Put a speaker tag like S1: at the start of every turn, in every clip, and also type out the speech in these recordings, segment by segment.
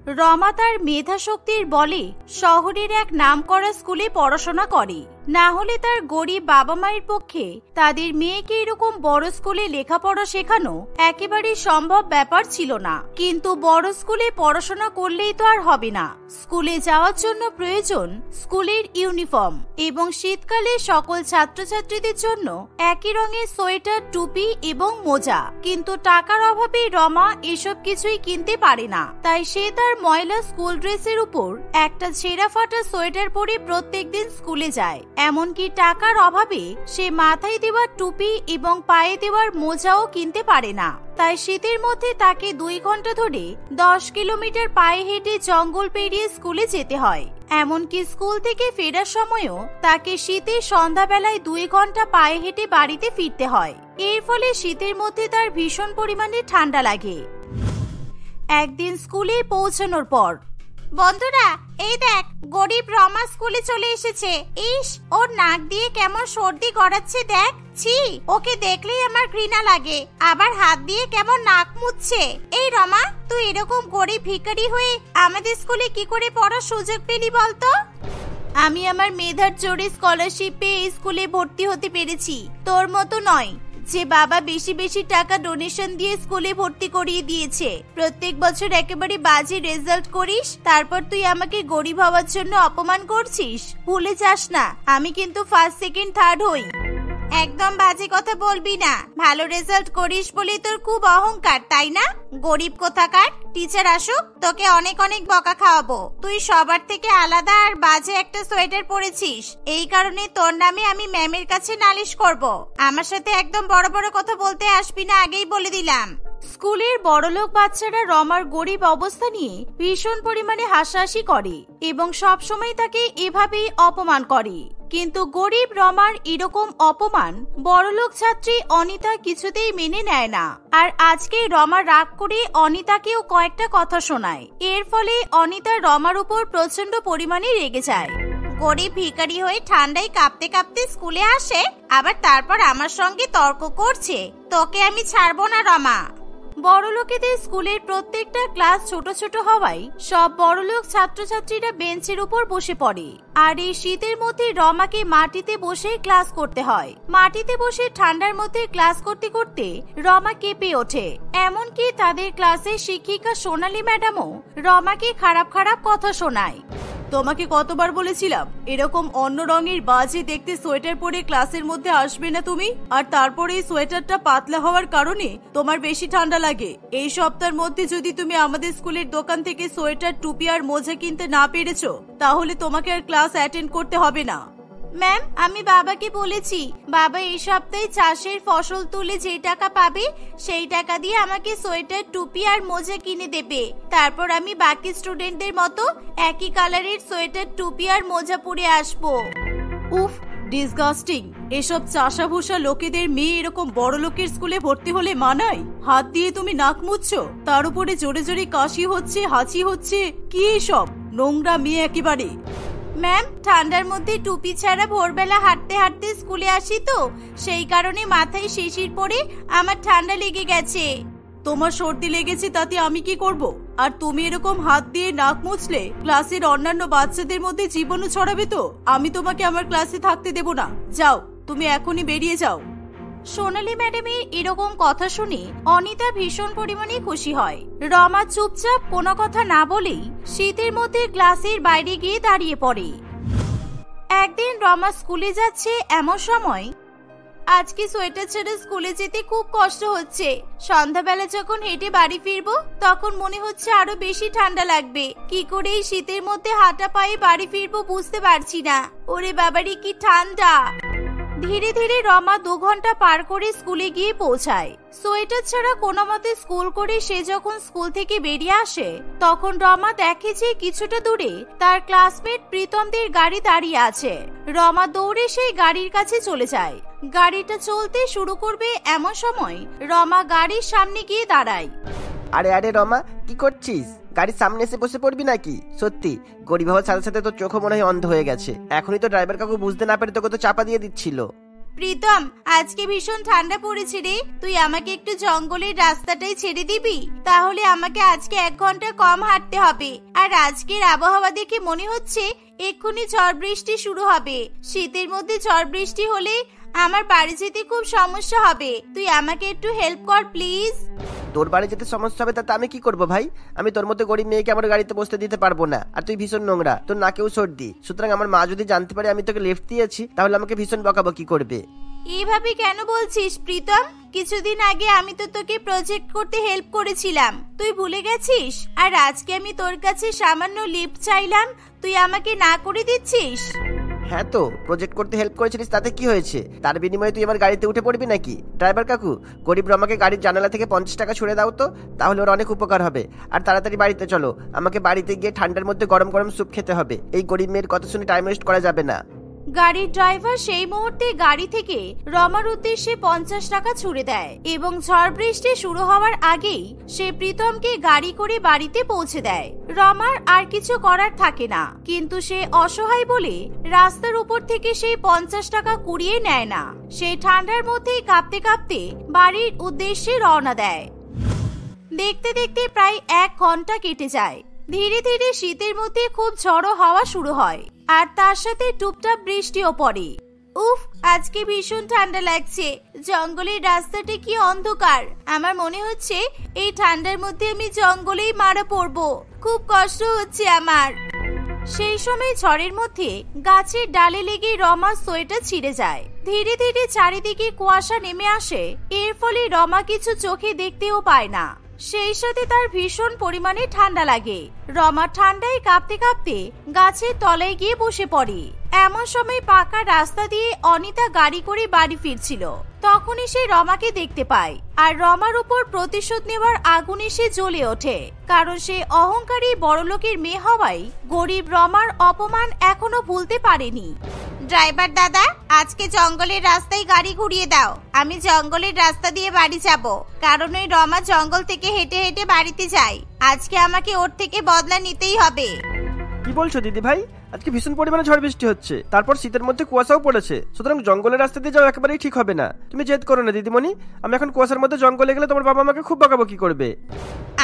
S1: রমা তার মেধাশক্তির বলে শহরের এক নামকরা স্কুলে পড়াশোনা করে। না হলে তার গরিব বাবা মায়ের পক্ষে তাদের মেয়েকে এরকম বড় স্কুলে লেখাপড়া শেখানো একেবারে সম্ভব ব্যাপার ছিল না। কিন্তু বড় স্কুলে পড়াশোনা করলেই তো আর হবে না। স্কুলে যাওয়ার জন্য প্রয়োজন স্কুলের ইউনিফর্ম এবং শীতকালে সকল ছাত্রছাত্রীদের জন্য একই রঙের সোয়েটার, টুপি এবং মোজা। কিন্তু টাকার অভাবে রমা এসব কিছুই কিনতে পারে না। তাই সে তার ময়লা স্কুল ড্রেসের উপর একটা ছেঁড়া ফাটা সোয়েটার পরে প্রত্যেকদিন স্কুলে যায়। এমনকি টাকার অভাবে সে মাথায় দেওয়ার টুপি এবং পায়ে দেওয়ার মোজাও কিনতে পারে না। তাই শীতের মধ্যে তাকে 2 ঘন্টা ধরে 10 কিলোমিটার পায়ে হেঁটে জঙ্গল পেরিয়ে স্কুলে যেতে হয়। এমনকি স্কুল থেকে ফেরার সময়ও তাকে শীতের সন্ধ্যাবেলায় 2 ঘন্টা পায়ে হেঁটে বাড়িতে ফিরতে হয়। এর ফলে শীতের মধ্যে তার ভীষণ পরিমাণে ঠান্ডা লাগে। একদিন স্কুলে পৌঁছানোর পর, বন্ধুরা এই দেখ, গরিব রমা স্কুলে চলে এসেছে। ইস, ওর নাক দিয়ে কেমন সর্দি গড়াচ্ছে দেখ। ছি, ওকে দেখলেই আমার ঘৃণা লাগে। আবার হাত দিয়ে কেমন নাক মুছছে। এই রমা, তুই এরকম গরিব ভিখারি হয়ে আমাদের স্কুলে কি করে পড়ার সুযোগ পেলি বলতো? আমি আমার মেধার জোরে স্কলারশিপ পেয়ে স্কুলে ভর্তি হতে পেরেছি। তোর মতো নয় যে বাবা বেশি বেশি টাকা ডোনেশন দিয়ে স্কুলে ভর্তি করিয়ে দিয়েছে। প্রত্যেক বছর একেবারে বাজে রেজাল্ট করিস, তারপর তুই আমাকে গরিব হওয়ার জন্য অপমান করছিস। ভুলে যাস না, আমি কিন্তু ফার্স্ট, সেকেন্ড, থার্ড হই। একদম বাজে কথা বলবি না। ভালো রেজাল্ট করিস বলে তোর খুব অহংকার, তাই না? গরিব কোথাকার। টিচার আসুক, তোকে অনেক অনেক বকা খাওয়াবো। তুই সবার থেকে আলাদা আর বাজে একটা সোয়েটার পরেছিস। এই কারণে তোর নামে আমি ম্যামের কাছে নালিশ করব। আমার সাথে একদম বড় বড় কথা বলতে আসবি না, আগেই বলে দিলাম। স্কুলের বড়লোক বাচ্চারা রমার গরিব অবস্থা নিয়ে ভীষণ পরিমাণে হাসাহাসি করে এবং সব সময় তাকে এভাবেই অপমান করে। কিন্তু গরিব রমার এরকম অপমান বড়লোক ছাত্রী অনিতা কিছুতেই মেনে নেয় না। আর আজকে রমা রাগ করে অনিতাকেও কয়েকটা কথা শোনায়। এর ফলে অনিতা রমার উপর প্রচন্ড পরিমাণে রেগে যায়। গরিব ভিখারি হয়ে ঠান্ডায় কাঁপতে কাঁপতে স্কুলে আসে, আবার তারপর আমার সঙ্গে তর্ক করছে। তোকে আমি ছাড়বো না রমা। বড়লোকেদের স্কুলের প্রত্যেকটা ক্লাস ছোট ছোট হওয়ায় সব বড়লোক ছাত্রছাত্রীরা বেঞ্চের উপর বসে পড়ে। আর এই শীতের মধ্যে রমাকে মাটিতে বসে ক্লাস করতে হয়। মাটিতে বসে ঠান্ডার মধ্যে ক্লাস করতে করতে রমা কেঁপে ওঠে। এমনকি তাদের ক্লাসের শিক্ষিকা সোনালী ম্যাডামও রমাকে খারাপ খারাপ কথা শোনায়। তোমাকে কতবার বলেছিলাম এরকম অন্য রঙের বাজে দেখতে সোয়েটার পরে ক্লাসের মধ্যে আসবে না তুমি। আর তারপরে এই সোয়েটারটা পাতলা হওয়ার কারণে তোমার বেশি ঠান্ডা লাগে। এই সপ্তাহের মধ্যে যদি তুমি আমাদের স্কুলের দোকান থেকে সোয়েটার, টুপি আর মোজা কিনতে না পেরেছো, তাহলে তোমাকে আর ক্লাস অ্যাটেন্ড করতে হবে না। ম্যাম, আমি বাবাকে বলেছি, বাবা এই সপ্তাহে চাষের ফসল তুলে যে টাকা পাবে সেই টাকা দিয়ে আমাকে সোয়েটার, টুপি আর মোজা কিনে দেবে। তারপর আমি বাকি স্টুডেন্টদের মতো একই কালারের সোয়েটার, টুপি আর মোজা পরে আসবো। উফ, ডিসগাস্টিং। এসব চাষাভুষা লোকেদের মেয়ে এরকম বড় লোকের স্কুলে ভর্তি হলে মানায়? হাত দিয়ে তুমি নাক মুছছো, তার উপরে জোরে জোরে কাশি হচ্ছে, হাঁচি হচ্ছে। কি এসব নোংরা মেয়ে একেবারে। ম্যাম, ঠান্ডার মধ্যে টুপি ছাড়া ভোরবেলা হাঁটতে হাঁটতে স্কুলে আসি তো, সেই কারণে মাথায় শিশির পড়ে আমার ঠান্ডা লেগে গেছে। তোমার সর্দি লেগেছে তাতে আমি কি করব? আর তুমি এরকম হাত দিয়ে নাক মুছলে ক্লাসের অন্যান্য বাচ্চাদের মধ্যে জীবাণু ছড়াবে তো। আমি তোমাকে আমার ক্লাসে থাকতে দেব না। যাও, তুমি এখনই বেরিয়ে যাও। সোনালী ম্যাডামের এরকম কথা শুনে অনিতা ভীষণ পরিমাণে খুশি হয়। রমা চুপচাপ কোনো কথা না বলেই শীতের মধ্যে ক্লাসের বাইরে গিয়ে দাঁড়িয়ে পড়ে। একদিন রমা স্কুলে যাচ্ছে, এমন সময় আজকে সোয়েটার ছেড়ে স্কুলে যেতে খুব কষ্ট হচ্ছে। সন্ধ্যাবেলা যখন হেঁটে বাড়ি ফিরবো তখন মনে হচ্ছে আরো বেশি ঠান্ডা লাগবে। কি করে এই শীতের মধ্যে হাঁটা পায়ে বাড়ি ফিরবো বুঝতে পারছি না। ওরে বাবারে, কি ঠান্ডা। ধীরে ধীরে রমা 2 ঘন্টা পার করে স্কুলে গিয়ে পৌঁছায়। সোয়েটার ছাড়া কোনো মতে স্কুল করে সে যখন স্কুল থেকে বেরিয়ে আসে তখন রমা দেখে যে কিছুটা দূরে তার ক্লাসমেট প্রীতমদের গাড়ি দাঁড়িয়ে আছে। রমা দৌড়ে সেই গাড়ির কাছে চলে যায়। গাড়িটা চলতে শুরু করবে এমন সময় রমা গাড়ির সামনে গিয়ে দাঁড়ায়।
S2: আরে আরে রমা, কি করছিস? গাড়ির সামনে এসে বসে পড়বি নাকি? সত্যি গরিব হওয়ার সাথে সাথে তোর চোখও মনে হয় অন্ধ হয়ে গেছে। এখনই তো ড্রাইভার কাকু বুঝতে না পেরে তোকে তো চাপা দিয়ে দিচ্ছিল।
S1: প্রীতম, আজকে ভীষণ ঠান্ডা পড়েছে রে, তুই আমাকে একটু জঙ্গলের রাস্তাটাই ছেড়ে দিবি? তাহলে আমাকে আজকে 1 ঘন্টা কম হাঁটতে হবে। আর আজকের আবহাওয়া দেখে মনে হচ্ছে এক্ষুনি ঝড় বৃষ্টি শুরু হবে। শীতের মধ্যে ঝড় বৃষ্টি হলে আমার বাড়ি যেতে খুব সমস্যা হবে। তুই আমাকে একটু হেল্প কর প্লিজ।
S2: তোর বাড়ি যেতে সমস্যা হবে তাতে আমি কি করব ভাই? আমি তোর মতো গরিব মেয়েকে আমার গাড়িতে বসতে দিতে পারবো না। আর তুই ভীষণ নোংরা, তোর নাকেও সর্দি। সুতরাং আমার মা যদি জানতে পারে আমি তোকে লিফট দিয়েছি তাহলে আমাকে ভীষণ বকাবকি করবে।
S1: এইভাবে কেন বলছিস প্রীতম? কিছুদিন আগে আমি তো তোকে প্রজেক্ট করতে হেল্প করেছিলাম, তুই ভুলে গেছিস? আর আজকে আমি তোর কাছে সামান্য লিফট চাইলাম, তুই আমাকে না করে দিচ্ছিস?
S2: হ্যাঁ তো, প্রজেক্ট করতে হেল্প করেছিলিস তাতে কি হয়েছে? তার বিনিময়ে তুই আমার গাড়িতে উঠে পড়বি নাকি? ড্রাইভার কাকু, গরিব রমাকে গাড়ির জানালা থেকে 50 টাকা ছুড়ে দাও তো, তাহলে ওর অনেক উপকার হবে। আর তাড়াতাড়ি বাড়িতে চলো, আমাকে বাড়িতে গিয়ে ঠান্ডার মধ্যে গরম গরম স্যুপ খেতে হবে। এই গরিব মেয়ের কথা শুনে টাইম ওয়েস্ট করা যাবে না।
S1: গাড়ির ড্রাইভার সেই মুহূর্তে গাড়ি থেকে রমার উদ্দেশ্যে 50 টাকা ছুড়ে দেয় এবং ঝড় বৃষ্টি শুরু হওয়ার আগেই সে প্রীতমকে গাড়ি করে বাড়িতে পৌঁছে দেয়। রমার আর কিছু করার থাকে না, কিন্তু সে অসহায় বলে রাস্তার উপর থেকে সেই 50 টাকা কুড়িয়ে নেয় না। সে ঠান্ডার মধ্যেই কাঁপতে কাঁপতে বাড়ির উদ্দেশ্যে রওনা দেয়। দেখতে দেখতে প্রায় 1 ঘন্টা কেটে যায়। ধীরে ধীরে শীতের মধ্যে খুব ঝড়ো হাওয়া শুরু হয় আর তার সাথে টুপটাপ বৃষ্টিও পড়ে। উফ, আজকে ভীষণ ঠান্ডা লাগছে। জঙ্গলের রাস্তাটা কি অন্ধকার। আমার মনে হচ্ছে এই ঠান্ডার মধ্যে আমি জঙ্গলেই মারা পড়বো। খুব কষ্ট হচ্ছে আমার। সেই সময় ঝড়ের মধ্যে গাছের ডালে লেগে রমার সোয়েটার ছিঁড়ে যায়। ধীরে ধীরে চারিদিকে কুয়াশা নেমে আসে, এর ফলে রমা কিছু চোখে দেখতেও পায় না। সেই সাথে তার ভীষণ পরিমাণে ঠান্ডা লাগে। রমা ঠান্ডায় কাঁপতে কাঁপতে গাছের তলায় গিয়ে বসে পড়ে। এমন সময় পাকা রাস্তা দিয়ে অনিতা গাড়ি করে বাড়ি ফিরছিল। তখনই সে রমাকে দেখতে পায় আর রমার উপর প্রতিশোধ নেওয়ার আগুন এসে জ্বলে ওঠে। কারণ সে অহংকারী বড়লোকের মেয়ে হওয়ায় গরিব রমার অপমান এখনো ভুলতে পারেনি। ড্রাইভার দাদা, আজকে জঙ্গলের রাস্তায় গাড়ি ঘুরিয়ে দাও। আমি জঙ্গলের রাস্তা দিয়ে বাড়ি যাব, কারণ ওই রমা জঙ্গল থেকে হেঁটে হেঁটে বাড়িতে যায়। আজকে আমাকে ওর থেকে বদলা নিতেই হবে।
S2: কি বলছো দিদি ভাই? আজকে ভীষণ পরিমাণে ঝড় বৃষ্টি হচ্ছে, তারপর শীতের মধ্যে কুয়াশাও পড়েছে। সুতরাং জঙ্গলের রাস্তা দিয়ে যাওয়া একেবারেই ঠিক হবে না। তুমি জেদ করো না দিদিমণি, আমি এখন কুয়াশার মধ্যে জঙ্গলে গেলে তোমার বাবা আমাকে খুব বকাবকি করবে।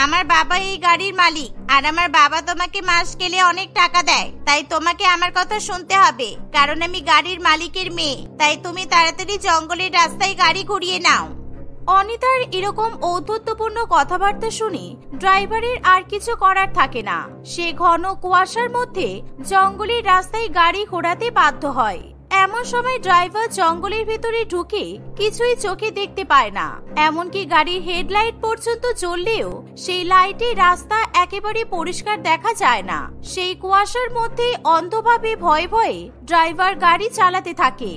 S1: আমার বাবা এই গাড়ির মালিক, আর আমার বাবা তোমাকে মাস গেলে অনেক টাকা দেয়। তাই তোমাকে আমার কথা শুনতে হবে, কারণ আমি গাড়ির মালিকের মেয়ে। তাই তুমি তাড়াতাড়ি জঙ্গলের রাস্তায় গাড়ি ঘুরিয়ে নাও। অনিতার এরকম ঔদ্ধত্যপূর্ণ কথাবার্তা শুনে ড্রাইভারের আর কিছু করার থাকে না। সে ঘন কুয়াশার মধ্যে জঙ্গলের রাস্তায় গাড়ি ঘোরাতে বাধ্য হয়। এমন সময় ড্রাইভার জঙ্গলের ভিতরে ঢুকে কিছুই চোখে দেখতে পায় না। এমনকি গাড়ির হেডলাইট পর্যন্ত জ্বললেও সেই লাইটে রাস্তা একেবারে পরিষ্কার দেখা যায় না। সেই কুয়াশার মধ্যে অন্ধভাবে ভয়ে ভয়ে ড্রাইভার গাড়ি চালাতে থাকে।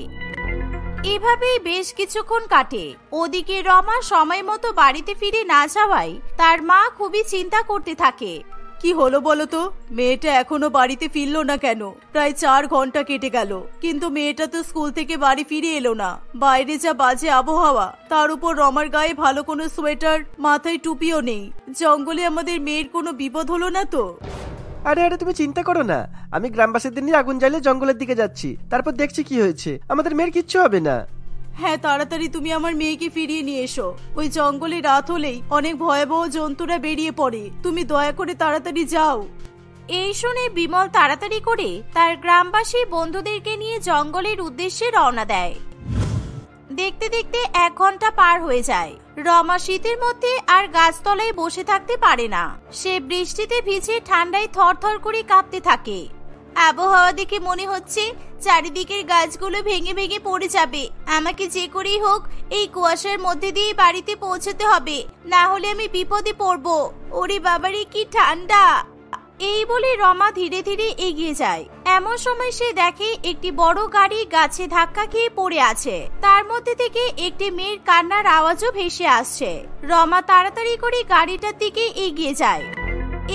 S1: এভাবেই বেশ কিছুক্ষণ কাটে। ওদিকে রমা সময় মতো বাড়িতে ফিরে না যাওয়ায় তার মা খুবই চিন্তা করতে থাকে। কি হলো বলো তো, মেয়েটা এখনো বাড়িতে ফিরলো না কেন? প্রায় 4 ঘন্টা কেটে গেল, কিন্তু মেয়েটা তো স্কুল থেকে বাড়ি ফিরে এলো না। বাইরে যা বাজে আবহাওয়া, তার উপর রমার গায়ে ভালো কোনো সোয়েটার, মাথায় টুপিও নেই। জঙ্গলে আমাদের মেয়ের কোনো বিপদ হলো না তো?
S2: আরে আরে, তুমি চিন্তা করো না, আমি গ্রামবাসীদের নিয়ে আগুন জ্বালিয়ে জঙ্গলের দিকে যাচ্ছি, তারপর দেখছি কি হয়েছে। আমাদের মেয়ের কিচ্ছু হবে না।
S1: হ্যাঁ, তাড়াতাড়ি তুমি আমার মেয়েকে ফিরিয়ে নিয়ে এসো। ওই জঙ্গলে রাত হলেই অনেক ভয়াবহ জন্তুরা বেরিয়ে পড়ে। তুমি দয়া করে তাড়াতাড়ি যাও। এই শুনে বিমল তাড়াতাড়ি করে তার গ্রামবাসী বন্ধুদেরকে নিয়ে জঙ্গলের উদ্দেশ্যে রওনা দেয়। দেখতে দেখতে 1 ঘন্টা পার হয়ে যায়। রমা শীতের মধ্যে আর গাছতলায় বসে থাকতে পারে না। সে বৃষ্টিতে ভিজে ঠান্ডায় থরথর করে কাঁপতে থাকে। আবহাওয়া দেখে মনে হচ্ছে চারিদিকের গাছগুলো ভেঙে ভেঙে পড়ে যাবে। আমাকে যে করেই হোক এই কুয়াশার মধ্যে দিয়ে বাড়িতে পৌঁছতে হবে, না হলে আমি বিপদে পড়বো। ওরে বাবারে, কি ঠান্ডা! এই বলে রমা ধীরে ধীরে এগিয়ে যায়। এমন সময় সে দেখে একটি বড় গাড়ি গাছে ধাক্কা খেয়ে পড়ে আছে। তার মধ্যে থেকে একটি মেয়ের কান্নার আওয়াজও ভেসে আসছে। রমা তাড়াতাড়ি করে গাড়িটার দিকে এগিয়ে যায়।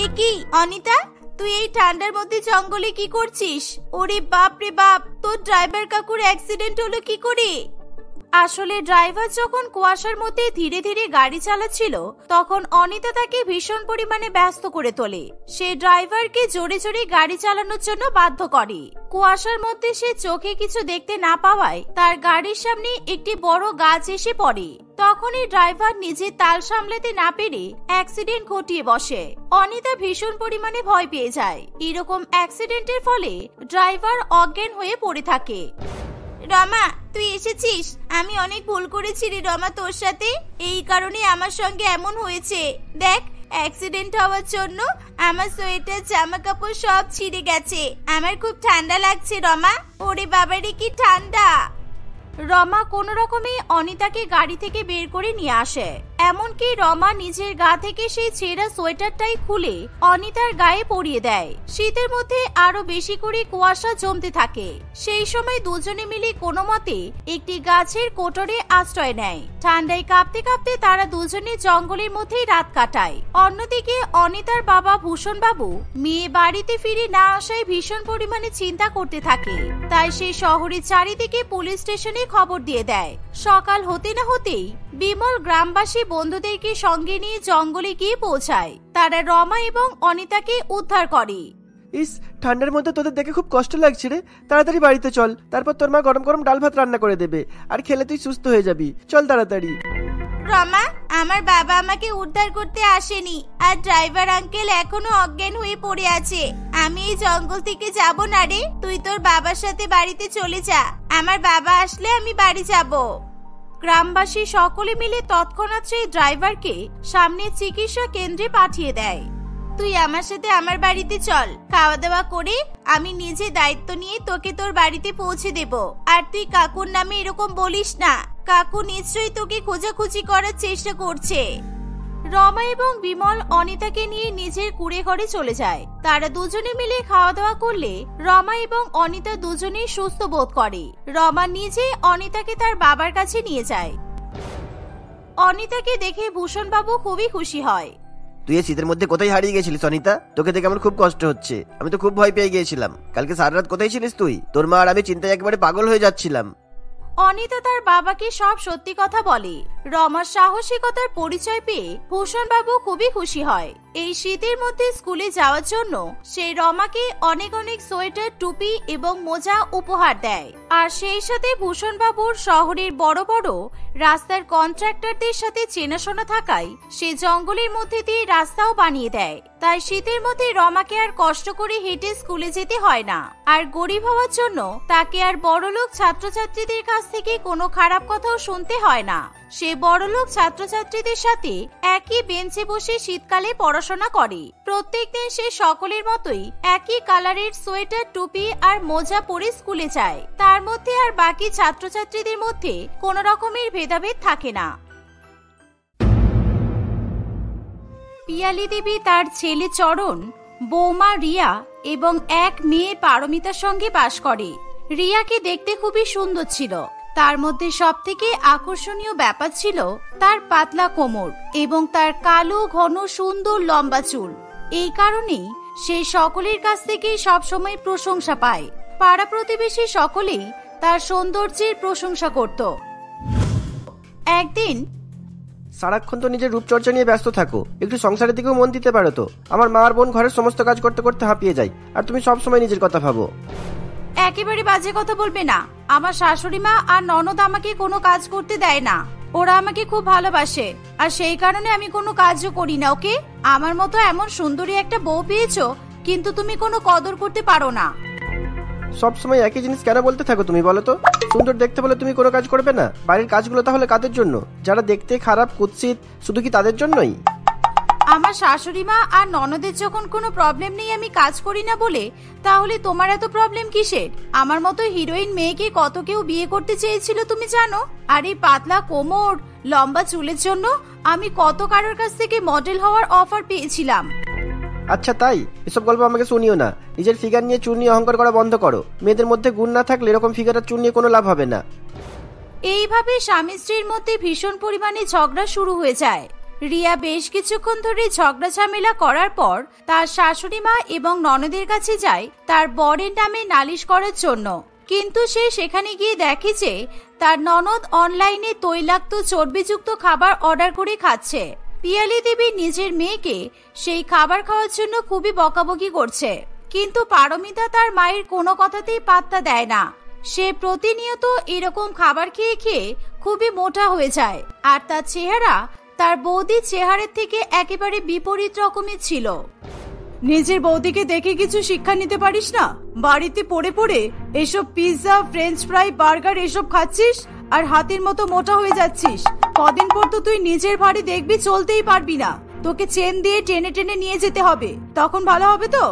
S1: এ কি অনিতা, তুই এই ঠান্ডার মধ্যে জঙ্গলে কি করছিস? ওরে বাপ রে বাপ, তোর ড্রাইভার কাকুর অ্যাক্সিডেন্ট হলো কি করে? আসলে ড্রাইভার যখন কুয়াশার মধ্যে ধীরে ধীরে গাড়ি চালাচ্ছিল তখন অনিতা তাকে ভীষণ পরিমাণে ব্যস্ত করে তোলে। সে ড্রাইভারকে জোরে জোরে গাড়ি চালানোর জন্য বাধ্য করে। কুয়াশার মধ্যে সে চোখে কিছু দেখতে না পাওয়ায় তার গাড়ির সামনে একটি বড় গাছ এসে পড়ে। তখনই ড্রাইভার নিজের তাল সামলাতে না পেরে অ্যাক্সিডেন্ট ঘটিয়ে বসে। অনিতা ভীষণ পরিমাণে ভয় পেয়ে যায়। এরকম অ্যাক্সিডেন্টের ফলে ড্রাইভার অজ্ঞান হয়ে পড়ে থাকে। রমা, তুই এসেছিস। আমি অনেক ভুল করেছি রে রমা তোর সাথে, এই কারণে আমার সঙ্গে এমন হয়েছে। দেখ, অ্যাক্সিডেন্ট হওয়ার জন্য আমার সোয়েটার জামা কাপড় সব ছিঁড়ে গেছে। আমার খুব ঠান্ডা লাগছে রমা। ওরে বাবারে কি ঠান্ডা। রমা কোনো রকমে অনিতাকে গাড়ি থেকে বের করে নিয়ে আসে। এমনকি রমা নিজের গা থেকে সেই ছেঁড়া সোয়েটারটাই খুলে অনিতার গায়ে পরিয়ে দেয়। শীতের মধ্যে আরো বেশি করে কুয়াশা জমতে থাকে। সেই সময় দুজনে মিলে কোনো মতে একটি গাছের কোটরে আশ্রয় নেয়। ঠান্ডায় কাঁপতে কাঁপতে তারা দুজনে জঙ্গলের মধ্যেই রাত কাটায়। অন্যদিকে অনিতার বাবা ভূষণ বাবু মেয়ে বাড়িতে ফিরে না আসায় ভীষণ পরিমাণে চিন্তা করতে থাকে। তাই সে শহরের চারিদিকে পুলিশ স্টেশনে খবর দিয়ে দেয়। সকাল হতে না হতেই বিমল গ্রামবাসী বন্ধুদেরকে সঙ্গে নিয়ে জঙ্গলে গিয়ে পৌঁছায়। তারা রমা এবং অনিতাকে উদ্ধার করে।
S2: ইস, ঠান্ডার মধ্যে তোদের দেখে খুব কষ্ট লাগছে রে। তাড়াতাড়ি বাড়িতে চল, তারপর তোর মা গরম গরম ডাল ভাত রান্না করে দেবে, আর খেলে তুই সুস্থ হয়ে যাবি। চল তাড়াতাড়ি।
S1: রমা, আমার বাবা আমাকে উদ্ধার করতে আসেনি, আর ড্রাইভার আঙ্কেল এখনো অজ্ঞান হয়ে পড়ে আছে। আমি এই জঙ্গল থেকে যাব না রে। তুই তোর বাবার সাথে বাড়িতে চলে যা। আমার বাবা আসলে আমি বাড়ি যাব। গ্রামবাসী সকলে মিলে তৎক্ষণাৎ সেই ড্রাইভারকে সামনে চিকিৎসা কেন্দ্রে পাঠিয়ে দেয়। তুই আমার সাথে আমার বাড়িতে চল। খাওয়া দাওয়া করে আমি নিজে দায়িত্ব নিয়ে তোকে তোর বাড়িতে পৌঁছে দেব। আর তুই কাকুর নামে এরকম বলিস না। কাকু নিশ্চয়ই তোকে খোঁজাখুঁজি করার চেষ্টা করছে। রমা এবং বিমল অনিতাকে নিয়ে নিজের কুড়ে ঘরে চলে যায়। তারা দুজনে মিলে খাওয়া দাওয়া করলে রমা এবং অনিতা দুজনেই সুস্থ বোধ করে। রমা নিজে অনিতাকে তার বাবার কাছে নিয়ে যায়। অনিতাকে দেখে ভূষণ বাবু খুবই খুশি হয়।
S2: তুই এই শীতের মধ্যে কোথায় হারিয়ে গেছিলিস অনিতা? তোকে দেখে আমার খুব কষ্ট হচ্ছে। আমি তো খুব ভয় পেয়ে গিয়েছিলাম। কালকে সারা রাত কোথায় ছিলিস তুই? তোর মা আর আমি চিন্তায় একেবারে পাগল হয়ে যাচ্ছিলাম।
S1: অনিতা তার বাবাকে সব সত্যি কথা বলে। রমার সাহসিকতার পরিচয় পেয়ে ভূষণ বাবু খুবই খুশি হয়। এই শীতের মধ্যে স্কুলে যাওয়ার জন্য সে রমাকে অনেক অনেক সোয়েটার, টুপি এবং মোজা উপহার দেয়। আর সেই সাথে ভূষণ বাবুর শহরের বড় বড় রাস্তার কন্ট্রাক্টরদের সাথে চেনাশোনা থাকায় সে জঙ্গলের মধ্যে দিয়ে রাস্তাও বানিয়ে দেয়। তাই শীতের মধ্যে রমাকে আর কষ্ট করে হেঁটে স্কুলে যেতে হয় না। আর গরিব হওয়ার জন্য তাকে আর বড়লোক ছাত্রছাত্রীদের কাছ থেকে কোনো খারাপ কথাও শুনতে হয় না। সে বড়লোক ছাত্রছাত্রীদের সাথে একই বেঞ্চে বসে শীতকালে পড়াশোনা করে। প্রত্যেকদিন সে সকলের মতোই একই কালারের সোয়েটার, টুপি আর মোজা পরে স্কুলে যায়। তার মধ্যে আর বাকি ছাত্রছাত্রীদের মধ্যে কোনো রকমের ভেদাভেদ থাকে না। পিয়ালি দেবী তার ছেলে চরণ, বৌমা রিয়া এবং এক মেয়ে পারমিতার সঙ্গে বাস করে। রিয়াকে দেখতে খুবই সুন্দর ছিল। তার মধ্যে সবথেকে আকর্ষণীয় ব্যাপার ছিল তার পাতলা কোমর এবং তার কালো ঘন সুন্দর লম্বা চুল। এই কারণেই সে সকলের কাছ থেকে সবসময় প্রশংসা পায়। পাড়া প্রতিবেশী সকলেই তার সৌন্দর্যের প্রশংসা করত। একদিন,
S2: সারাক্ষণ তো নিজের রূপচর্চা নিয়ে ব্যস্ত থাকো, একটু সংসারের দিকেও মন দিতে পারো তো। আমার মা আর বোন ঘরের সমস্ত কাজ করতে করতে হাঁপিয়ে যায়, আর তুমি সবসময় নিজের কথা ভাবো।
S1: একেবারে বাজে কথা বলবে না। আমার শাশুড়ি মা আর ননদ আমাকে কোনো কাজ করতে দেয় না। ওরা আমাকে খুব ভালোবাসে, আর সেই কারণে আমি কোনো কাজও করি না। ওকে, আমার মতো এমন সুন্দরী একটা বউ পেয়েছো, কিন্তু তুমি কোনো কদর করতে পারো না।
S2: সবসময় একই জিনিস কেন বলতে থাকো তুমি বলো তো? সুন্দর দেখতে বলে তুমি কোনো কাজ করবে না? বাড়ির কাজগুলো তাহলে কাদের জন্য? যারা দেখতে খারাপ, কুৎসিত, শুধু কি তাদের জন্যই?
S1: আমার শাশুড়ি মা আর ননদের যখন কোনো প্রবলেম নেই আমি কাজ করি না বলে, তাহলে তোমার এত প্রবলেম কিসের? আমার মতো হিরোইন মেয়েকে কত কেউ বিয়ে করতে চেয়েছিল তুমি জানো? আর এই পাতলা কোমর, লম্বা চুলের জন্য আমি কত কারোর কাছ থেকে মডেল হওয়ার অফার পেয়েছিলাম।
S2: আচ্ছা তাই? এসব গল্প আমাকে শুনিও না। নিজের ফিগার নিয়ে চুল নিয়ে অহংকার করা বন্ধ করো। মেয়েদের মধ্যে গুণ না থাকলে এরকম ফিগার আর চুল নিয়ে কোনো লাভ হবে না।
S1: এইভাবে স্বামী স্ত্রীর মধ্যে ভীষণ পরিমাণে ঝগড়া শুরু হয়ে যায়। রিয়া বেশ কিছুক্ষণ ধরে ঝগড়া ঝামেলা করার পর তার শাশুড়ি মা এবং ননদের কাছে যায় তার বরের নামে নালিশ করার জন্য। কিন্তু সে সেখানে গিয়ে দেখে যে তার ননদ অনলাইনে তৈলাক্ত চর্বিযুক্ত খাবার অর্ডার করে খাচ্ছে। পিয়ালি দেবী নিজের মেয়েকে সেই খাবার খাওয়ার জন্য খুবই বকাবকি করছে, কিন্তু পারমিতা তার মায়ের কোনো কথাতেই পাত্তা দেয় না। সে প্রতিনিয়ত এরকম খাবার খেয়ে খেয়ে খুবই মোটা হয়ে যায়, আর তার চেহারা তার বৌদির চেহারার থেকে একেবারে বিপরীত রকমের ছিল। নিজের বৌদিকে দেখে কিছু শিক্ষা নিতে পারিস না? বাড়িতে পড়ে পড়ে এসব পিৎজা, ফ্রেঞ্চ ফ্রাই, বার্গার এসব খাচ্ছিস আর হাতির মতো মোটা হয়ে যাচ্ছিস। কদিন পর তো তুই নিজের ভারে দেখবি চলতেই পারবি না, তোকে চেন দিয়ে টেনে টেনে নিয়ে যেতে হবে, তখন ভালো হবে তো?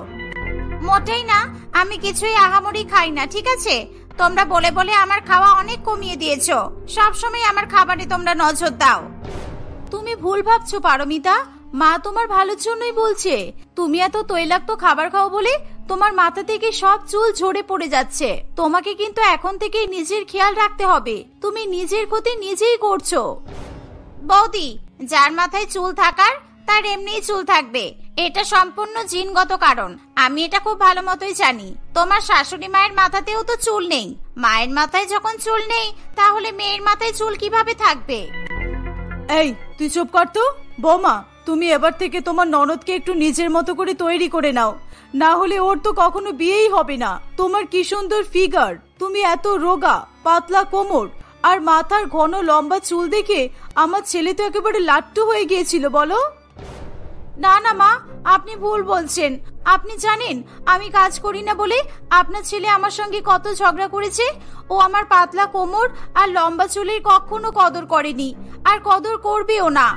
S3: মোটেই না, আমি কিছুই আহামরি খাই না, ঠিক আছে? তোমরা বলে বলে আমার খাওয়া অনেক কমিয়ে দিয়েছো, সবসময় আমার খাবারে তোমরা নজর দাও।
S1: তুমি ভুল ভাবছো পারমিতা, মা তোমার ভালোর জন্যই বলছে। তুমি এত তৈলাক্ত খাবার খাও বলে তোমার মাথা থেকে সব চুল ঝরে পড়ে যাচ্ছে। তোমাকে কিন্তু এখন থেকে নিজের খেয়াল রাখতে হবে, তুমি নিজের ক্ষতি নিজেই করছো।
S3: বৌদি, যার মাথায় চুল থাকার তার এমনিই চুল থাকবে, এটা সম্পূর্ণ জিনগত কারণ। আমি এটা খুব ভালো মতোই জানি। তোমার শাশুড়ি মায়ের মাথাতেও তো চুল নেই, মায়ের মাথায় যখন চুল নেই তাহলে মেয়ের মাথায় চুল কিভাবে থাকবে?
S1: এই তুই চুপ কর তো। বৌমা, তুমি এবার থেকে তোমার ননদকে একটু নিজের মতো করে তৈরি করে নাও, না হলে ওর তো কখনো বিয়েই হবে না। তোমার কি সুন্দর ফিগার, তুমি এত রোগা, পাতলা কোমর আর মাথার ঘন লম্বা চুল দেখে আমার ছেলে তো একেবারে লাট্টু হয়ে গিয়েছিল। বলো। না না মা, আপনি ভুল বলছেন। আপনি জানেন আমি কাজ করি না বলে আপনার ছেলে আমার সঙ্গে কত ঝগড়া করেছে। ও আমার পাতলা কোমর আর লম্বা চুলের কখনো কদর করেনি, আর কদর করবেও না।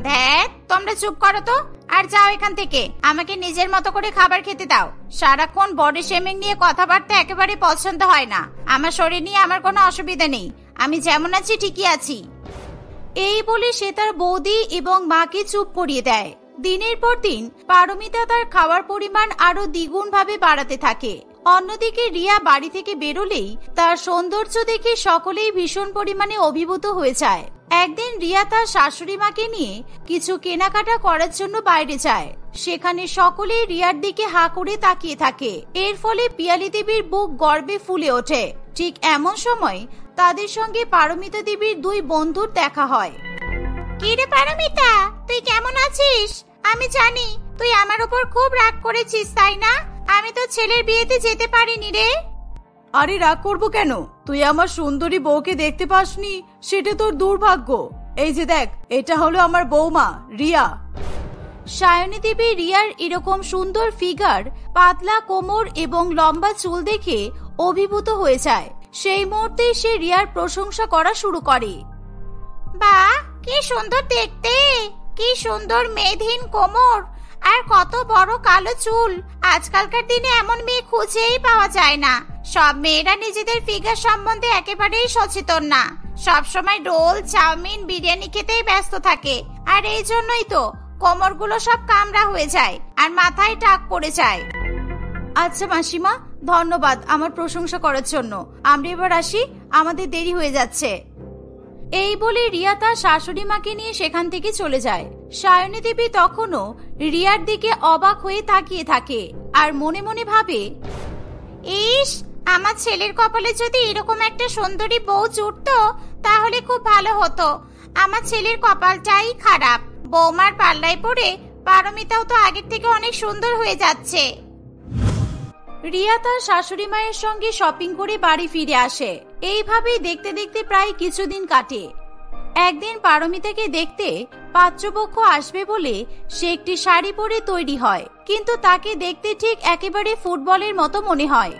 S3: ধ্যাৎ, তোমরা চুপ করো তো, আর যাও এখান থেকে। আমাকে নিজের মতো করে খাবার খেতে দাও। সারাক্ষণ বডি শেমিং নিয়ে কথাবার্তা একেবারে পছন্দ হয় না। আমার শরীর নিয়ে আমার কোনো অসুবিধা নেই, আমি যেমন আছি ঠিকই আছি।
S1: এই বলে সে তার বৌদি এবং মাকে চুপ করিয়ে দেয়। দিনের পর দিন পারমিতা তার খাওয়ার পরিমাণ আরো দ্বিগুণ ভাবে বাড়াতে থাকে। অন্যদিকে রিয়া বাড়ি থেকে বেরোলেই তার সৌন্দর্য দেখে সকলেই ভীষণ পরিমাণে অভিভূত হয়ে যায়। একদিন রিয়া তার শাশুড়ি মাকে নিয়ে কিছু কেনাকাটা করার জন্য বাইরে যায়। সেখানে সকলেই রিয়ার দিকে হা করে তাকিয়ে থাকে। এর ফলে পিয়ালি দেবীর বুক গর্বে ফুলে ওঠে। ঠিক এমন সময় তাদের সঙ্গে পারমিতা দেবীর দুই বন্ধুর দেখা হয়।
S3: কি রে পারমিতা, তুই কেমন আছিস? আমি জানি তুই আমার উপর খুব রাগ করেছিস, তাই না? আমি তো ছেলের বিয়েতে যেতে পারিনি রে।
S1: আরে রাগ করবো কেন? তুই আমার সুন্দরী বউকে দেখতে পাসনি, সেটা তোর দুর্ভাগ্য। এই যে দেখ, এটা হলো আমার বৌমা রিয়া। সায়নী দেবী রিয়ার এরকম সুন্দর ফিগার, পাতলা কোমর এবং লম্বা চুল দেখে অভিভূত হয়ে যায়। সেই মুহূর্তে সে রিয়ার প্রশংসা করা শুরু করে।
S3: বাহ, কি সুন্দর দেখতে, কি সুন্দর মেদহীন কোমর, আর কত বড় কালো চুল। আজকালকার দিনে এমন মেয়ে খুঁজেই পাওয়া যায় না। সব মেয়েরা নিজেদের ফিগার সম্বন্ধে একেবারেই সচেতন না, সব সময় রোল, চাউমিন, বিরিয়ানি খেতেই ব্যস্ত থাকে। আর এই জন্যই তো কোমরগুলো সব কামড়া হয়ে যায় আর মাথায় টাক পড়ে যায়।
S1: আচ্ছা মাসিমা, ধন্যবাদ আমার প্রশংসা করার জন্য। আমরা এবার আসি, আমাদের দেরি হয়ে যাচ্ছে। এই বলে রিয়া তার শাশুড়ি মাকে নিয়ে সেখান থেকে চলে যায়। সায়নী দেবী তখনও রিয়ার দিকে অবাক হয়ে তাকিয়ে থাকে আর মনে মনে ভাবে,
S3: ইস, আমার ছেলের কপালে যদি এরকম একটা সুন্দরী বউ জুটতো তাহলে খুব ভালো হতো। আমার ছেলের কপালটাই খারাপ। বৌমার পাল্লায় পড়ে পারমিতাও তো আগের থেকে অনেক সুন্দর হয়ে যাচ্ছে।
S1: রিয়া তার শাশুড়ি মায়ের সঙ্গে শপিং করে বাড়ি ফিরে আসে। এইভাবেই দেখতে দেখতে প্রায় কিছুদিন কাটে। একদিন পারমিতাকে দেখতে পাত্রপক্ষ আসবে বলে সে একটি শাড়ি পরে তৈরি হয়, কিন্তু তাকে দেখতে ঠিক একেবারে ফুটবলের মতো মনে হয়।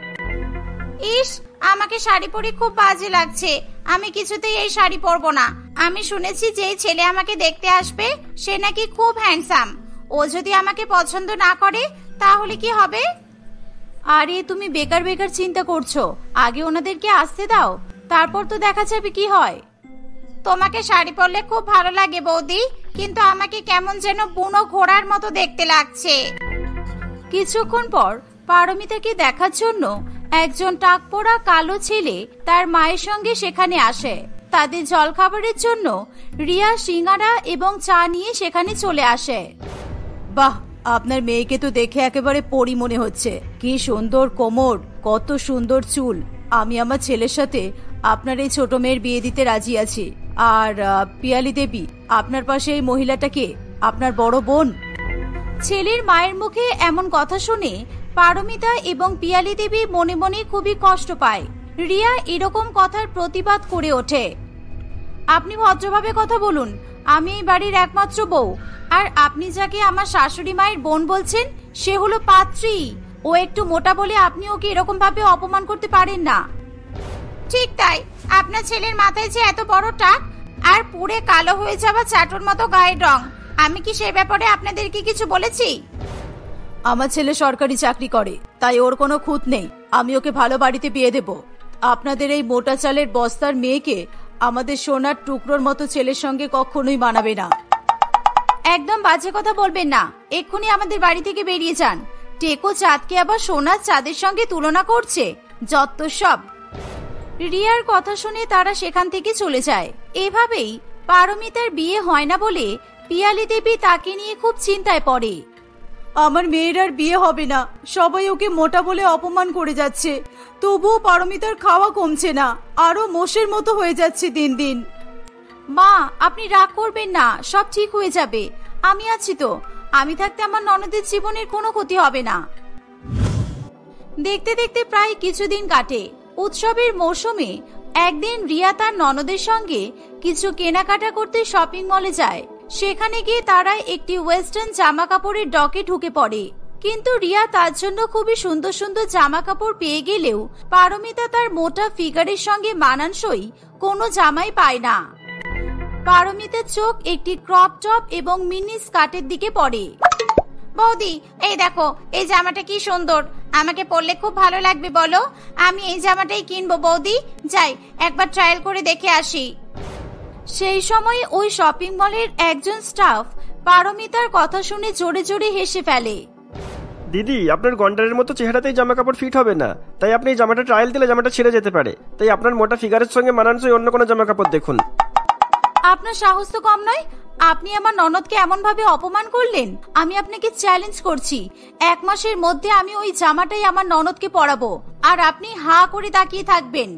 S3: ইস, আমাকে শাড়ি পরে খুব বাজে লাগছে। আমি কিছুতেই এই শাড়ি পরবো না। আমি শুনেছি যে ছেলে আমাকে দেখতে আসবে সে নাকি খুব হ্যান্ডসাম। ও যদি আমাকে পছন্দ না করে তাহলে কি হবে?
S1: আরে তুমি বেকার বেকার চিন্তা করছো, আগে ওনাদেরকে আসতে দাও, তারপর তো দেখা যাবে কি হয়।
S3: তোমাকে শাড়ি পরলে খুব ভালো লাগে বৌদি, কিন্তু আমাকে কেমন যেন বুনো ঘোড়ার মতো দেখতে লাগছে।
S1: কিছুক্ষণ পর পারমিতাকে দেখার জন্য একজন টাকপোড়া কালো ছেলে তার মায়ের সঙ্গে সেখানে আসে। তাদের জলখাবারের জন্য রিয়া সিঙ্গারা এবং চা নিয়ে সেখানে চলে আসে। বাহ, আপনার মেয়েকে তো দেখে একেবারে পরী মনে হচ্ছে। কি সুন্দর কোমর, কত সুন্দর চুল, আমি আমার ছেলের সাথে আপনার এই ছোট মেয়ের বিয়ে দিতে রাজি আছি। আর পিয়ালি দেবী, আপনার পাশে এই মহিলাটাকে আপনার বড় বোন। ছেলের মায়ের মুখে এমন কথা শুনে পারমিতা এবং পিয়ালি দেবী মনে মনে খুবই কষ্ট পায়। রিয়া এরকম কথার প্রতিবাদ করে ওঠে। আপনি ভদ্রভাবে কথা বলুন, আমি এই বাড়ির একমাত্র বউ, আর আপনি যাকে আমার শাশুড়ি মায়ের বোন বলছেন সে হলো পাত্রী। ও একটু মোটা বলে আপনি ওকে এরকম ভাবে অপমান করতে পারেন না।
S3: ঠিক তাই, আপনার ছেলের মাথায় যে এত বড় টাক আর পুড়ে কালো হয়ে যাওয়া চাটুর মতো গায়ের রং, আমি কি সে ব্যাপারে আপনাদেরকে কিছু বলেছি?
S1: আমার ছেলে সরকারি চাকরি করে, তাই ওর কোনো খুঁত নেই। আমি ওকে ভালো বাড়িতে বিয়ে দেব। আপনাদের এই মোটা চালের বস্তার মেয়েকে আমাদের সোনার টুকরোর মতো ছেলের সঙ্গে কখনোই মানাবে না। একদম বাজে কথা বলবেন না, এক্ষুনি আমাদের বাড়ি থেকে বেরিয়ে যান। টেকো চাঁদকে আবার সোনার চাঁদের সঙ্গে তুলনা করছে, যত সব। রিয়ার কথা শুনে তারা সেখান থেকে চলে যায়। এভাবেই পারমিতার বিয়ে হয় না বলে পিয়ালি দেবী তাকে নিয়ে খুব চিন্তায় পড়ে। আমার মেয়ের আর বিয়ে হবে না, সবাই ওকে মোটা বলে অপমান করে যাচ্ছে, তবুও পারমিতার খাওয়া কমছে না, আরো মোষের মতো হয়ে যাচ্ছে দিন দিন। মা, আপনি রাগ করবেন না, সব ঠিক হয়ে যাবে। আমি আছি তো, আমি থাকতে আমার ননদের জীবনের কোনো ক্ষতি হবে না। দেখতে দেখতে প্রায় কিছুদিন কাটে। উৎসবের মৌসুমে একদিন রিয়া তার ননদের সঙ্গে কিছু কেনাকাটা করতে শপিং মলে যায়। সেখানে গিয়ে তারা একটি ওয়েস্টার্ন জামা কাপড়ের ডকে ঢুকে পড়ে। কিন্তু রিয়া তার জন্য খুবই সুন্দর সুন্দর জামা কাপড় পেয়ে গেলেও পারমিতা তার মোটা ফিগারের সঙ্গে মানানসই কোনো জামাই পায় না। পারমিতার চোখ একটি ক্রপ টপ এবং মিনি স্কার্টের দিকে পড়ে।
S3: বৌদি, এই দেখো, এই জামাটা কি সুন্দর, আমাকে পরলে খুব ভালো লাগবে, বলো? আমি এই জামাটাই কিনবো বৌদি, যাই একবার ট্রায়াল করে দেখে আসি।
S1: সেই সময় ওই শপিং মলের একজন স্টাফ পারমিতার কথা শুনে জোরে জোরে হেসে ফেলে।
S2: দিদি, আপনার গন্ডারের মতো চেহারাতেই জামা কাপড় ফিট হবে না, তাই আপনি এই জামাটা ট্রায়াল দিলে জামাটা ছিঁড়ে যেতে পারে, তাই আপনার মোটা ফিগারের সঙ্গে মানানসই অন্য কোনো জামা কাপড় দেখুন।
S1: আপনার সাহস তো কম নয়, আপনি আমার ননদকে এমন ভাবে অপমান করলেন। আমি আপনাকে চ্যালেঞ্জ করছি, 1 মাসের মধ্যে আমি ওই জামাটাই আমার ননদকে পরাবো, আর আপনি হা করে তাকিয়ে থাকবেন।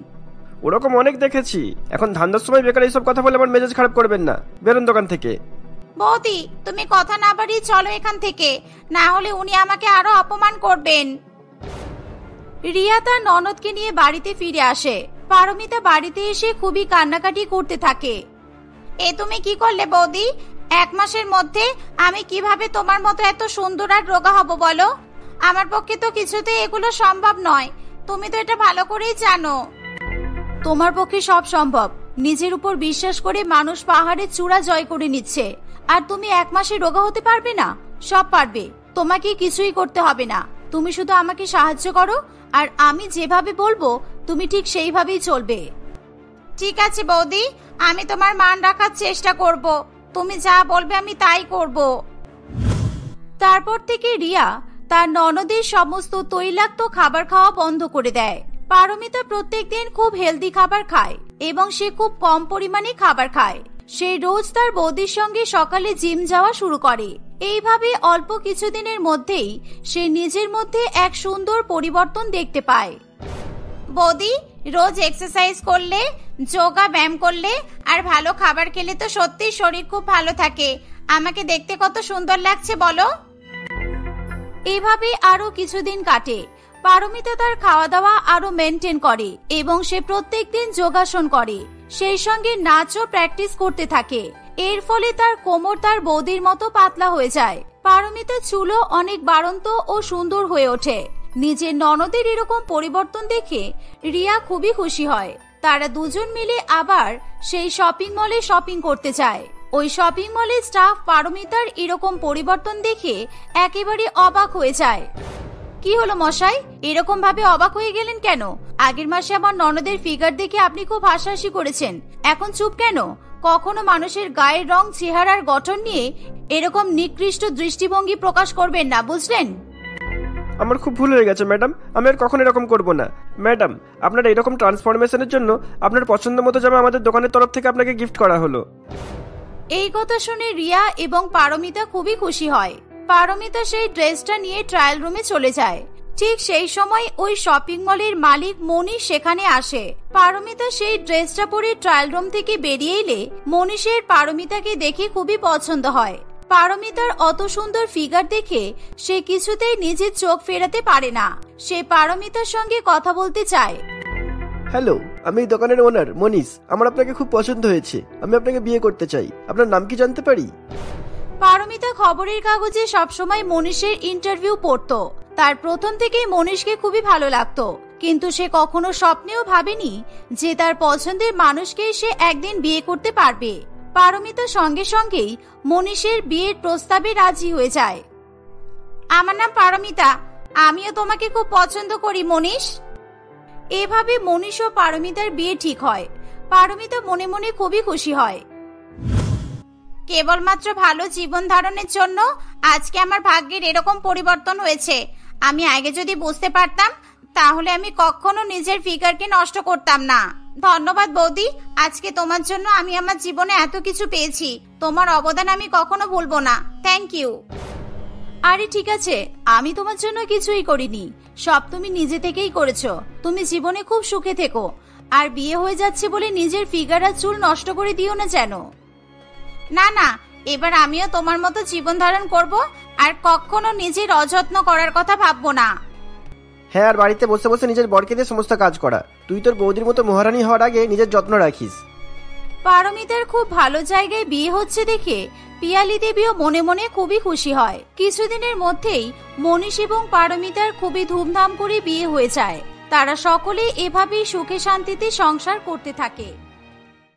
S2: ওরকম অনেক দেখেছি, এখন ধান্দার সময় বেকার এইসব কথা বলে আমার মেজাজ খারাপ করবেন না, বেরোন দোকান থেকে।
S3: বৌদি, তুমি কথা না বাড়িয়ে চলো এখান থেকে, না হলে উনি আমাকে আরো অপমান করবেন।
S1: রিয়া তার ননদকে নিয়ে বাড়িতে ফিরে আসে। পারমিতা বাড়িতে এসে খুবই কান্নাকাটি করতে থাকে।
S3: এ তুমি কি করলে বৌদি? 1 মাসের মধ্যে আমি কিভাবে তোমার মতো এত সুন্দর আর রোগা হব বলো? আমার পক্ষে তো কিছুতেই এগুলো সম্ভব নয়, তুমি তো এটা ভালো করেই জানো।
S1: তোমার পক্ষে সব সম্ভব। নিজের উপর বিশ্বাস করে মানুষ পাহাড়ের চূড়া জয় করে নিচ্ছে, আর তুমি 1 মাসে রোগা হতে পারবে না? সব পারবে, তোমাকে কিছুই করতে হবে না। তুমি শুধু আমাকে সাহায্য করো, আর আমি যেভাবে বলবো তুমি ঠিক সেইভাবেই চলবে।
S3: ঠিক আছে বৌদি, আমি তোমার মান রাখার চেষ্টা করব, তুমি যা বলবে আমি তাই করব।
S1: তারপর থেকে রিয়া তার ননদের সমস্ত তৈলাক্ত খাবার খাওয়া বন্ধ করে দেয়। পারমিতা প্রত্যেকদিন খুব হেলদি খাবার খায় এবং সে খুব কম পরিমাণে খাবার খায়। সে রোজ তার বৌদির সঙ্গে সকালে জিম যাওয়া শুরু করে। এইভাবে অল্প কিছুদিনের মধ্যেই সে নিজের মধ্যে এক সুন্দর পরিবর্তন দেখতে পায়।
S3: বৌদি, রোজ এক্সারসাইজ করলে, যোগা ব্যায়াম করলে আর ভালো খাবার খেলে তো সত্যি শরীর খুব ভালো থাকে। আমাকে দেখতে কত সুন্দর লাগছে বলো?
S1: এভাবে আরো কিছুদিন কাটে। পারমিতা তার খাওয়া দাওয়া আরো মেনটেন করে এবং সে প্রত্যেকদিন যোগাসন করে, সেই সঙ্গে নাচও প্র্যাকটিস করতে থাকে। এর ফলে তার কোমর তার বৌদির মতো পাতলা হয়ে যায়। পারমিতার চুলও অনেক বাড়ন্ত ও সুন্দর হয়ে ওঠে। নিজের ননদের এরকম পরিবর্তন দেখে রিয়া খুবই খুশি হয়। তারা দুজন মিলে আবার সেই শপিং মলে শপিং করতে যায়। ওই শপিং মলে স্টাফ পারমিতার এরকম পরিবর্তন দেখে একেবারে অবাক হয়ে যায়। কি হলো মশাই, এরকম ভাবে অবাক হয়ে গেলেন কেন? আগের মাসে আমার ননদের ফিগার দেখে আপনি খুব হাসাহাসি করেছেন, এখন চুপ কেন? কখনো মানুষের গায়ের রং, চেহারার গঠন নিয়ে এরকম নিকৃষ্ট দৃষ্টিভঙ্গি প্রকাশ করবেন না, বুঝলেন?
S2: আমার খুব ভুল হয়ে গেছে ম্যাডাম, আমি আর কখনো এরকম করব না। ম্যাডাম, আপনার এরকম ট্রান্সফরমেশনের জন্য আপনার পছন্দ মতো জামা আমাদের দোকানের তরফ থেকে আপনাকে গিফট করা হলো।
S1: এই কথা শুনে রিয়া এবং পারমিতা খুবই খুশি হয়। পারমিতা সেই ড্রেসটা নিয়ে ট্রায়াল রুমে চলে যায়। ঠিক সেই সময় ওই শপিং মলের মালিক মনীষ সেখানে আসে। পারমিতা সেই ড্রেসটা পরে ট্রায়াল রুম থেকে বেরিয়ে এলে মনীষের পারমিতাকে দেখে খুবই পছন্দ হয়। পারমিতার অত সুন্দর ফিগার দেখে সে কিছুতেই নিজের চোখ ফেরাতে পারে না। সে পারমিতার সঙ্গে কথা বলতে চায়।
S2: হ্যালো, আমি এই দোকানের ওনার মনীষ। আমার আপনাকে খুব পছন্দ হয়েছে, আমি আপনাকে বিয়ে করতে চাই। আপনার নাম কি জানতে পারি?
S1: পারমিতা খবরের কাগজে সবসময় মনীষের ইন্টারভিউ পড়তো। তার প্রথম থেকেই মনীষকে খুবই ভালো লাগতো, কিন্তু সে কখনো স্বপ্নেও ভাবেনি যে তার পছন্দের মানুষকে সে একদিন বিয়ে করতে পারবে। পারমিতা সঙ্গে সঙ্গেই মনীষের বিয়ের প্রস্তাবে রাজি হয়ে যায়।
S3: আমার নাম পারমিতা, আমিও তোমাকে খুব পছন্দ করি মনীষ।
S1: এভাবে মনীষ ও পারমিতার বিয়ে ঠিক হয়। পারমিতা মনে মনে খুবই খুশি হয়।
S3: কেবলমাত্র ভালো জীবন ধারণের জন্য আজকে আমার ভাগ্যের এরকম পরিবর্তন হয়েছে। আমি আগে যদি বুঝতে পারতাম তাহলে আমি কখনো নিজের ফিগারকে নষ্ট করতাম না। ধন্যবাদ বৌদি, আজকে তোমার জন্য আমি আমার জীবনে এত কিছু পেয়েছি। তোমার অবদান আমি কখনো ভুলবো না। Thank you.
S1: আরে ঠিক আছে, আমি তোমার জন্য কিছুই করিনি, সব তুমি নিজে থেকেই করেছো। তুমি জীবনে খুব সুখে থেকো, আর বিয়ে হয়ে যাচ্ছে বলে নিজের ফিগার আর চুল নষ্ট করে দিও না যেন।
S3: না না, এবার আমিও তোমার মতো জীবন ধারণ করব, আর কখনো নিজের অযত্ন করার কথা ভাববো না।
S2: হ্যাঁ, আর বাড়িতে বসে বসে নিজের বরকে দিয়ে সমস্ত কাজ করা। তুই তোর বৌদির মতো মহারানী হওয়ার আগে নিজের যত্ন রাখিস।
S1: পারমিতার খুব ভালো জায়গায় বিয়ে হচ্ছে দেখে পিয়ালি দেবীও মনে মনে খুবই খুশি হয়। কিছুদিনের মধ্যেই মনীষ এবং পারমিতার খুবই ধুমধাম করে বিয়ে হয়ে যায়। তারা সকলে এভাবেই সুখে শান্তিতে সংসার করতে থাকে।